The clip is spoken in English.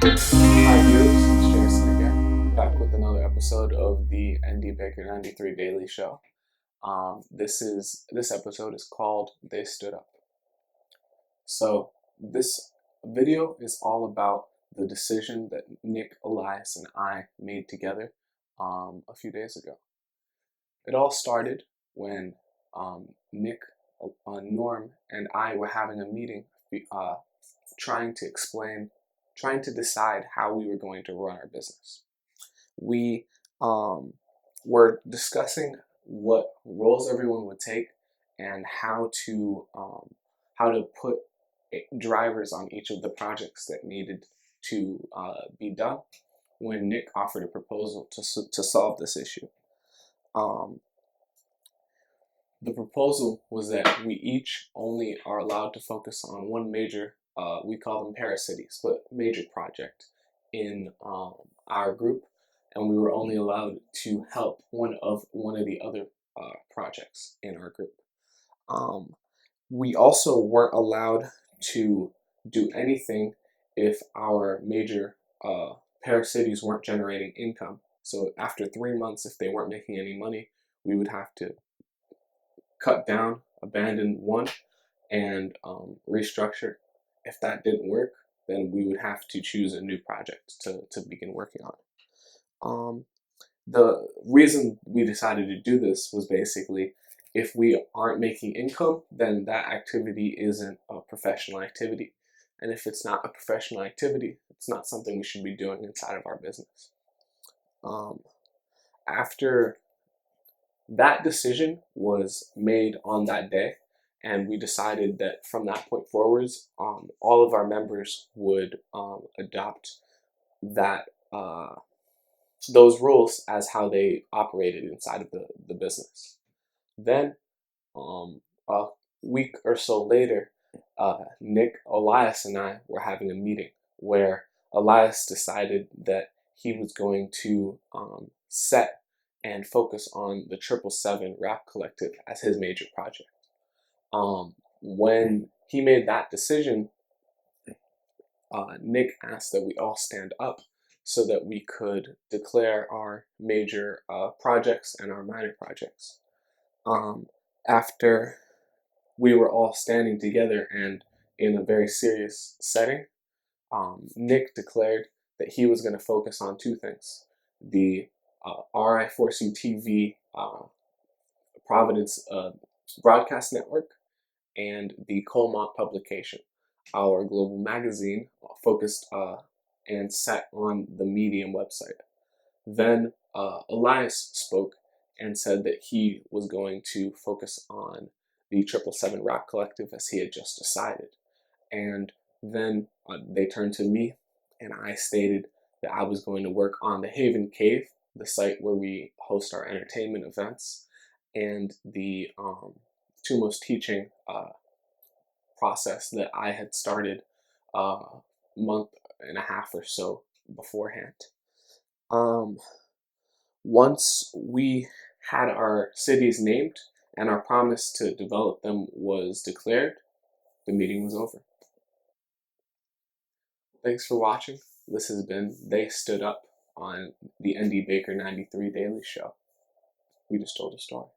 Hi viewers, it's Jason again, back with another episode of the NDBaker93 Daily Show. This episode is called They Stood Up. So this video is all about the decision that Nick, Elias, and I made together a few days ago. It all started when Nick, Norm, and I were having a meeting trying to decide how we were going to run our business. We were discussing what roles everyone would take and how to put drivers on each of the projects that needed to be done when Nick offered a proposal to solve this issue. The proposal was that we each only are allowed to focus on one major, we call them parasites, but major project in our group, and we were only allowed to help one of the other projects in our group. We also weren't allowed to do anything if our major parasites weren't generating income. So after 3 months, if they weren't making any money, we would have to cut down, abandon one, and restructure. If that didn't work, then we would have to choose a new project to begin working on. The reason we decided to do this was basically, if we aren't making income, then that activity isn't a professional activity. And if it's not a professional activity, it's not something we should be doing inside of our business. After that decision was made on that day, and we decided that from that point forwards, all of our members would adopt those rules as how they operated inside of the business. Then, a week or so later, Nick, Elias, and I were having a meeting where Elias decided that he was going to set and focus on the 777 Rap Collective as his major project. When he made that decision, Nick asked that we all stand up so that we could declare our major projects and our minor projects. After we were all standing together and in a very serious setting, Nick declared that he was going to focus on two things: the RI4C TV Providence broadcast network and the Colmont publication, our global magazine focused and set on the Medium website. Then Elias spoke and said that he was going to focus on the 777 Rap Collective as he had just decided. And then they turned to me, and I stated that I was going to work on the Haven Cave, the site where we host our entertainment events, and the Tumos teaching process that I had started a month and a half or so beforehand. Once we had our cities named and our promise to develop them was declared, the meeting was over. Thanks for watching. This has been They Stood Up on the NDBaker93 Daily Show. We just told a story.